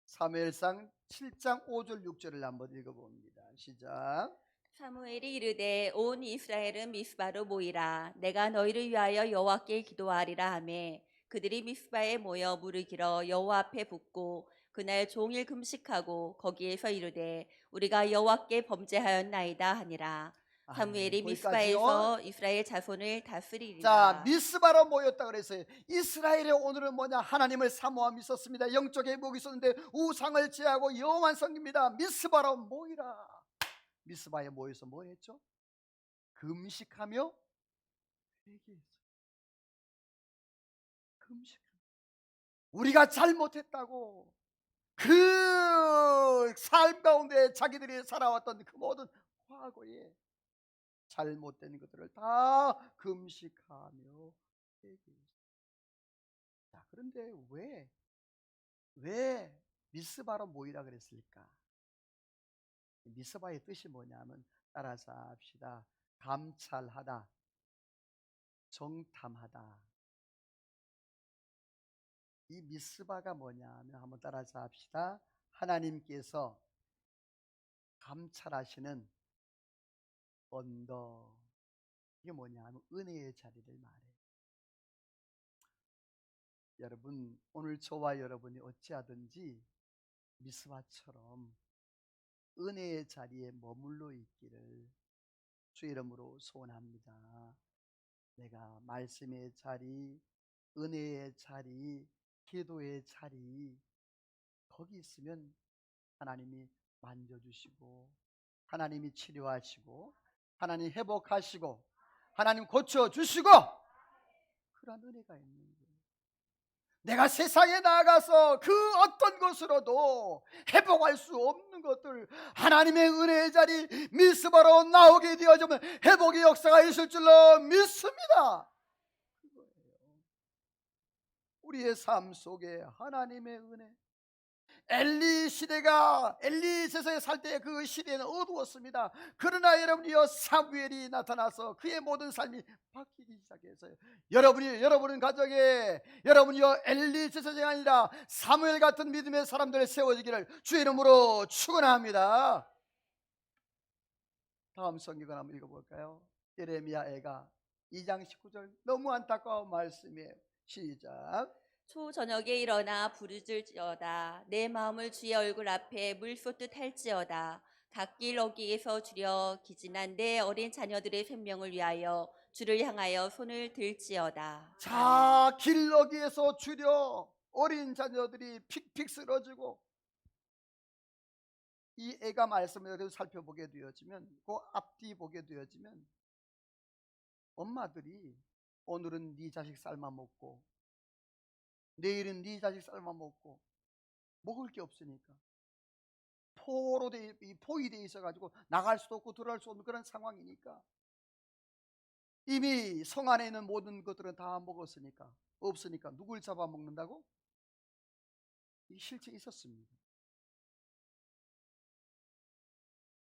사무엘상 7장 5절 6절을 한번 읽어봅니다. 시작. 사무엘이 이르되 온 이스라엘은 미스바로 모이라. 내가 너희를 위하여 여호와께 기도하리라 하매 그들이 미스바에 모여 무를 길어 여호와 앞에 붓고 그날 종일 금식하고 거기에서 이르되 우리가 여호와께 범죄하였나이다 하니라. 사무엘이 거기까지요. 미스바에서 이스라엘 자손을 자, 다스리리라. 미스바로 모였다 그랬어요. 이스라엘의 오늘은 뭐냐? 하나님을 사모함이 있었습니다. 영적 회복이 있었는데 우상을 제하고 여호와만 섬깁니다. 미스바로 모이라. 미스바에 모여서 뭘 했죠? 금식하며 회개했어요. 금식. 우리가 잘못했다고 그 삶 가운데 자기들이 살아왔던 그 모든 과거에 잘못된 것들을 다 금식하며 회개했어요. 자, 그런데 왜 미스바로 모이라 그랬을까? 미스바의 뜻이 뭐냐면 따라서 합시다. 감찰하다, 정탐하다. 이 미스바가 뭐냐면 한번 따라서 합시다. 하나님께서 감찰하시는 언덕. 이게 뭐냐면 은혜의 자리를 말해요. 여러분, 오늘 저와 여러분이 어찌하든지 미스바처럼 은혜의 자리에 머물러 있기를 주 이름으로 소원합니다. 내가 말씀의 자리, 은혜의 자리, 기도의 자리, 거기 있으면 하나님이 만져주시고, 하나님이 치료하시고, 하나님 회복하시고, 하나님 고쳐주시고, 그런 은혜가 있는 거예요. 내가 세상에 나가서 그 어떤 것으로도 회복할 수 없는 것들, 하나님의 은혜의 자리 미스바로 나오게 되어지면 회복의 역사가 있을 줄로 믿습니다. 그거예요. 우리의 삶 속에 하나님의 은혜, 엘리 시대가, 엘리 세상에 살 때 그 시대는 어두웠습니다. 그러나 여러분이요, 사무엘이 나타나서 그의 모든 삶이 바뀌기 시작했어요. 여러분 가정에, 여러분이요, 엘리 제사장이 아니라 사무엘 같은 믿음의 사람들 세워지기를 주 이름으로 축원합니다. 다음 성경을 한번 읽어볼까요? 예레미야애가 2장 19절, 너무 안타까운 말씀이에요. 시작. 초저녁에 일어나 부르짖을지어다. 내 마음을 주의 얼굴 앞에 물 쏟듯 할지어다. 갓길 어귀에서 주려 기진한 내 어린 자녀들의 생명을 위하여 주를 향하여 손을 들지어다. 자, 길러기에서 주려 어린 자녀들이 픽픽 쓰러지고, 이 애가 말씀을 살펴보게 되어지면, 그 앞뒤 보게 되어지면, 엄마들이 오늘은 네 자식 삶아 먹고, 내일은 네 자식 삶아 먹고, 먹을 게 없으니까 포위돼 있어가지고 나갈 수도 없고 들어갈 수 없는 그런 상황이니까, 이미 성 안에 있는 모든 것들은 다 먹었으니까, 없으니까 누굴 잡아먹는다고? 이 실제 있었습니다.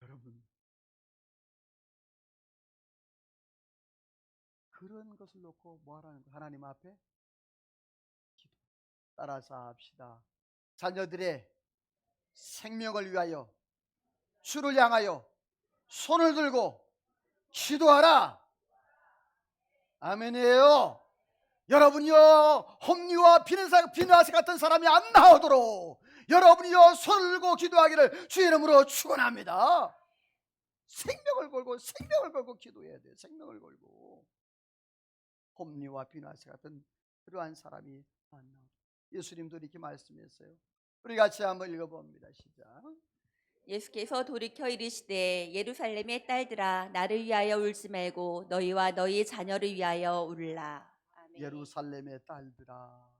여러분, 그런 것을 놓고 뭐 하라는 거? 하나님 앞에 기도. 따라서 합시다. 자녀들의 생명을 위하여 주를 향하여 손을 들고 기도하라. 아멘이에요. 여러분이요, 홈리와 비느하스 같은 사람이 안 나오도록 여러분이요, 손을 들고 기도하기를 주 이름으로 축원합니다. 생명을 걸고 기도해야 돼요. 생명을 걸고. 홈리와 비느하스 같은 그러한 사람이 안 나오도록. 예수님도 이렇게 말씀했어요. 우리 같이 한번 읽어봅니다. 시작. 예수께서 돌이켜 이르시되 예루살렘의 딸들아 나를 위하여 울지 말고 너희와 너희 자녀를 위하여 울라. 아멘. 예루살렘의 딸들아,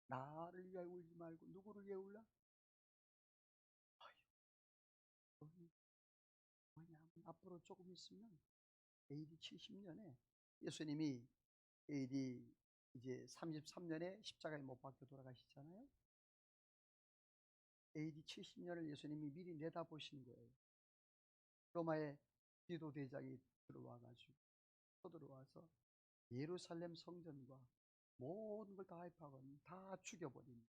나를 위하여 울지 말고 누구를 위해 울라? 왜냐하면 앞으로 조금 있으면 AD 70년에 예수님이 AD 이제 33년에 십자가에 못 박혀 돌아가시잖아요. AD 70년을 예수님이 미리 내다보신 거예요. 로마의 디도 대장이 들어와가지고 쳐들어와서 예루살렘 성전과 모든 걸 다 해파하고 다 죽여버린,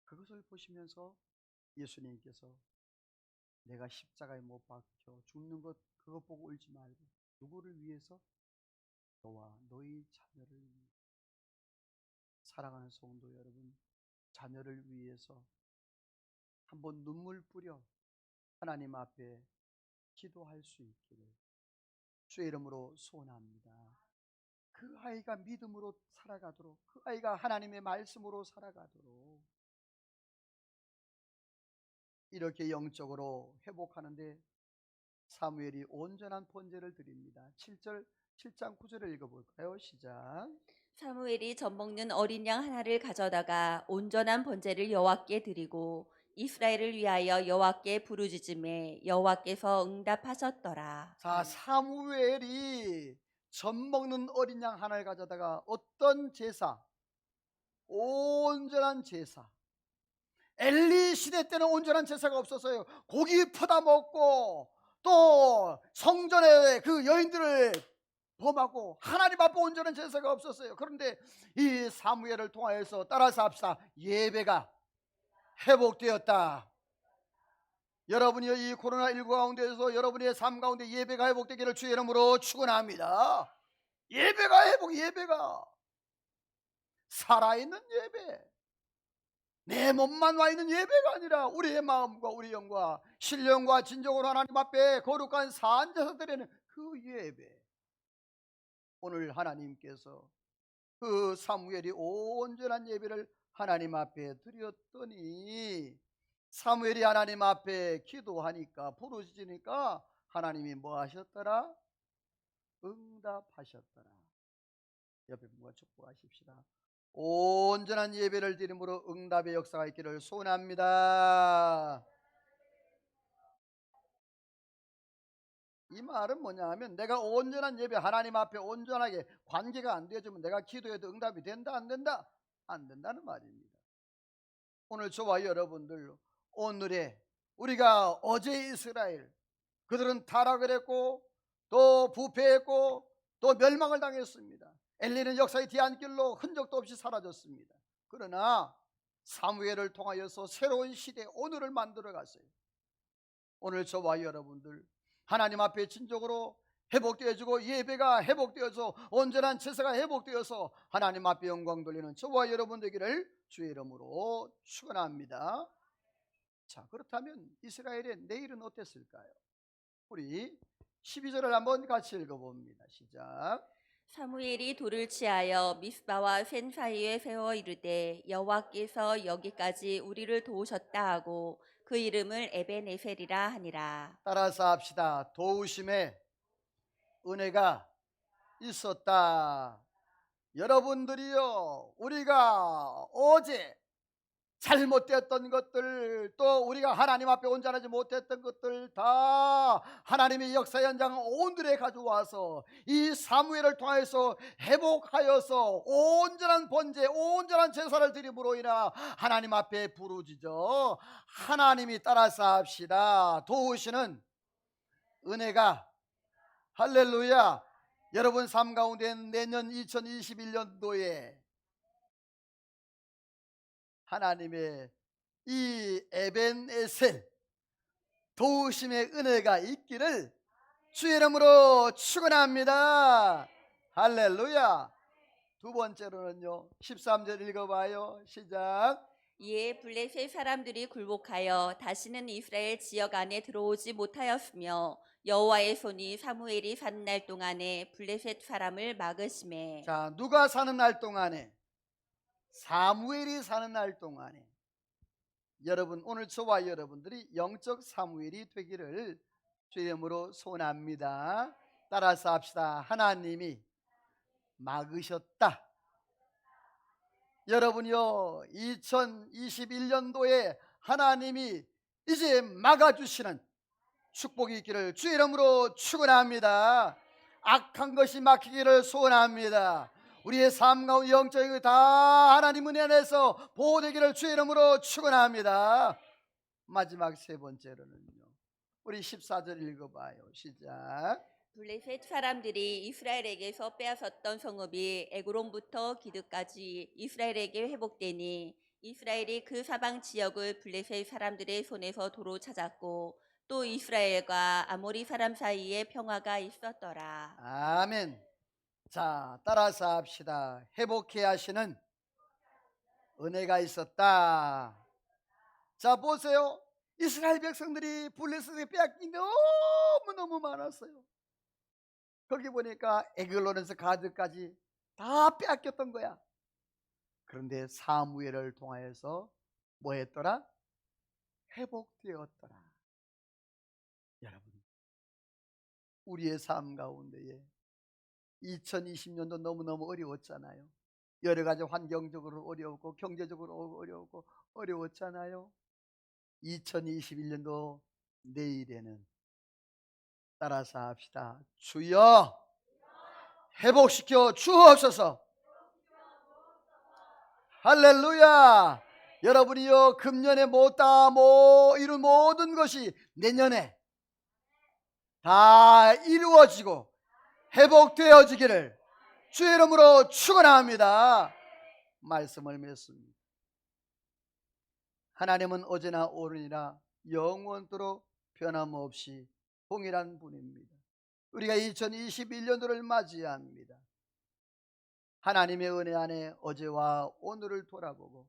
그것을 보시면서 예수님께서 내가 십자가에 못 박혀 죽는 것, 그것 보고 울지 말고 누구를 위해서? 너와 너희 자녀를 위해. 사랑하는 성도 여러분, 자녀를 위해서 한번 눈물 뿌려 하나님 앞에 기도할 수 있기를 주의 이름으로 소원합니다. 그 아이가 믿음으로 살아가도록, 그 아이가 하나님의 말씀으로 살아가도록, 이렇게 영적으로 회복하는데 사무엘이 온전한 번제를 드립니다. 7장 9절을 읽어볼까요? 시작. 사무엘이 젖먹는 어린 양 하나를 가져다가 온전한 번제를 여호와께 드리고 이스라엘을 위하여 여호와께 부르짖음에 여호와께서 응답하셨더라. 자, 사무엘이 젖 먹는 어린 양 하나를 가져다가 어떤 제사? 온전한 제사. 엘리 시대 때는 온전한 제사가 없었어요. 고기 퍼다 먹고 또 성전에 그 여인들을 범하고 하나님 앞에 온전한 제사가 없었어요. 그런데 이 사무엘을 통하여서 따라서 합시다. 예배가 회복되었다. 여러분이 이 코로나19 가운데에서 여러분의 삶 가운데 예배가 회복되기를 주의 이름으로 축원합니다. 예배가 회복, 예배가 살아있는 예배, 내 몸만 와 있는 예배가 아니라 우리의 마음과 우리 영과 신령과 진정으로 하나님 앞에 거룩한 산제사 드리는 그 예배. 오늘 하나님께서 그 사무엘이 온전한 예배를 하나님 앞에 드렸더니 사무엘이 하나님 앞에 기도하니까 부르짖으니까 하나님이 뭐 하셨더라? 응답하셨더라. 옆에 분과 축복하십시다. 온전한 예배를 드림으로 응답의 역사가 있기를 소원합니다. 이 말은 뭐냐 하면 내가 온전한 예배, 하나님 앞에 온전하게 관계가 안 되어지면 내가 기도해도 응답이 된다 안 된다? 안 된다는 말입니다. 오늘 저와 여러분들, 오늘의 우리가 어제 이스라엘, 그들은 타락을 했고 또 부패했고 또 멸망을 당했습니다. 엘리는 역사의 뒤안길로 흔적도 없이 사라졌습니다. 그러나 사무엘을 통하여서 새로운 시대, 오늘을 만들어 갔어요. 오늘 저와 여러분들 하나님 앞에 진정으로 회복되어지고 예배가 회복되어서 온전한 제사가 회복되어서 하나님 앞에 영광 돌리는 저와 여러분 되기를 주의 이름으로 축원합니다. 자, 그렇다면 이스라엘의 내일은 어땠을까요? 우리 12절을 한번 같이 읽어봅니다. 시작. 사무엘이 돌을 취하여 미스바와 센 사이에 세워 이르되 여호와께서 여기까지 우리를 도우셨다 하고 그 이름을 에벤에셀이라 하니라. 따라서 합시다. 도우심에 은혜가 있었다. 여러분들이요, 우리가 어제 잘못되었던 것들, 또 우리가 하나님 앞에 온전하지 못했던 것들 다 하나님의 역사 현장 오늘에 가져와서 이 사무엘을 통해서 회복하여서 온전한 번제, 온전한 제사를 드림으로 인하 하나님 앞에 부르짖어 하나님이 따라서 합시다. 도우시는 은혜가, 할렐루야. 여러분 삶 가운데 내년 2021년도에 하나님의 이 에벤에셀 도우심의 은혜가 있기를 주의 이름으로 축원합니다. 할렐루야. 두 번째로는요, 13절 읽어봐요. 시작. 이에 블레셋 사람들이 굴복하여 다시는 이스라엘 지역 안에 들어오지 못하였으며 여호와의 손이 사무엘이 사는 날 동안에 블레셋 사람을 막으심에. 자, 누가 사는 날 동안에? 사무엘이 사는 날 동안에. 여러분, 오늘 저와 여러분들이 영적 사무엘이 되기를 주의 이름으로 소원합니다. 따라서 합시다. 하나님이 막으셨다. 여러분이요, 2021년도에 하나님이 이제 막아주시는 축복이 있기를 주의 이름으로 축원합니다. 악한 것이 막히기를 소원합니다. 우리의 삶 가운데 영적인 것 다 하나님 은혜 안에서 보호되기를 주의 이름으로 축원합니다. 마지막 세 번째로는요, 우리 14절 읽어봐요. 시작. 블레셋 사람들이 이스라엘에게서 빼앗았던 성읍이 에그론부터 기드까지 이스라엘에게 회복되니 이스라엘이 그 사방 지역을 블레셋 사람들의 손에서 도로 찾았고 또 이스라엘과 아모리 사람 사이에 평화가 있었더라. 아멘. 자, 따라서 합시다. 회복해 하시는 은혜가 있었다. 자, 보세요. 이스라엘 백성들이 블레셋에 빼앗긴 게 너무너무 많았어요. 거기 보니까 에글론에서 가드까지 다 빼앗겼던 거야. 그런데 사무엘을 통하여서 뭐 했더라? 회복되었더라. 여러분, 우리의 삶 가운데에 2020년도 너무너무 어려웠잖아요. 여러 가지 환경적으로 어려웠고 경제적으로 어려웠고 어려웠잖아요. 2021년도 내일에는 따라서 합시다. 주여 회복시켜 주옵소서. 할렐루야. 여러분이요, 금년에 못다 이룬 모든 것이 내년에 다 이루어지고 회복되어지기를 주의 이름으로 축원합니다. 말씀을 맺습니다. 하나님은 어제나 오늘이나 영원토록 변함없이 동일한 분입니다. 우리가 2021년도를 맞이합니다. 하나님의 은혜 안에 어제와 오늘을 돌아보고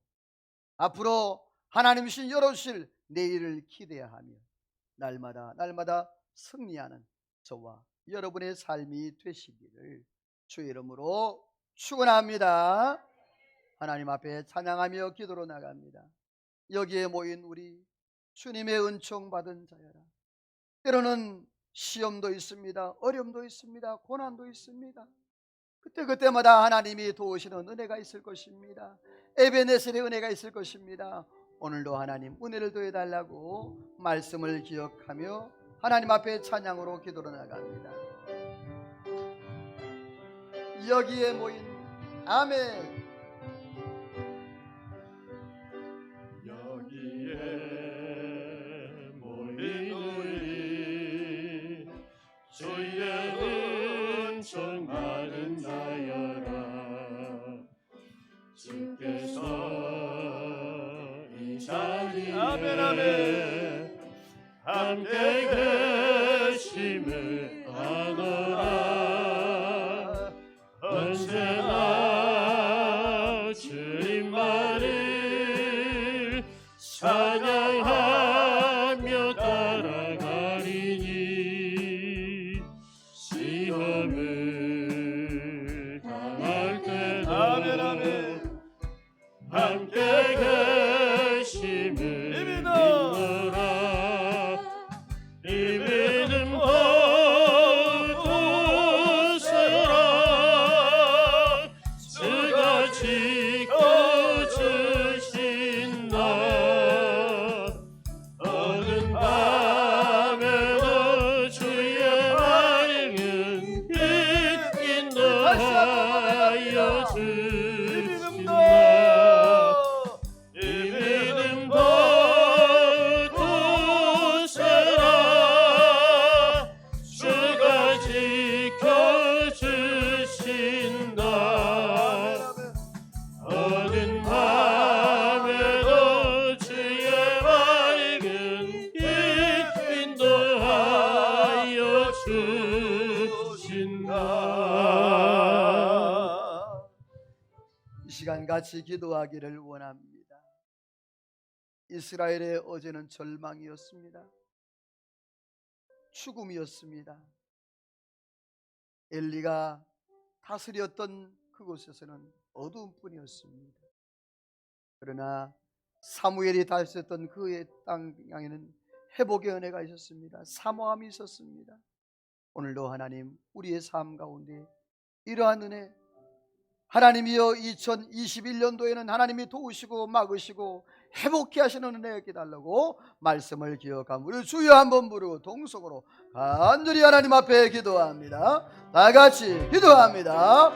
앞으로 하나님 신 열어주실 내일을 기대하며 날마다 승리하는 저와 여러분의 삶이 되시기를 주의 이름으로 축원합니다. 하나님 앞에 찬양하며 기도로 나갑니다. 여기에 모인 우리 주님의 은총 받은 자여라. 때로는 시험도 있습니다. 어려움도 있습니다. 고난도 있습니다. 그때마다 하나님이 도우시는 은혜가 있을 것입니다. 에베네셀의 은혜가 있을 것입니다. 오늘도 하나님 은혜를 더해달라고 말씀을 기억하며 하나님 앞에 찬양으로 기도로 나갑니다. 여기에 모인 아멘. 여기에 모인 우리 주의 은총 받은 자여라. 주께서 이 자리에 아멘. 함께 계심을 아노라. 언제나 주님만을 찬양하며 따라가리니 시험을 당할 때도 함께 계심을 믿노라. 이 믿음 붙으라. 주가 지켜주신다. 어두운 밤에도 주의 밝은 빛 인도하여 주신다. 이 믿음도 붙으라. 주가 지켜주신다. 어두운 밤에도 주의 밝은 빛 인도하여 주신다. 이 시간 같이 기도하기를 원합니다. 이스라엘의 어제는 절망이었습니다. 죽음이었습니다. 엘리가 다스렸던 그곳에서는 어두운 뿐이었습니다. 그러나 사무엘이 다스렸던 그의 땅에는 회복의 은혜가 있었습니다. 사모함이 있었습니다. 오늘도 하나님 우리의 삶 가운데 이러한 은혜, 하나님이여 2021년도에는 하나님이 도우시고 막으시고 회복케 하시는 은혜 있게 달라고 말씀을 기억하며 우리 주여 한번 부르고 동속으로 간절히 하나님 앞에 기도합니다. 다 같이 기도합니다.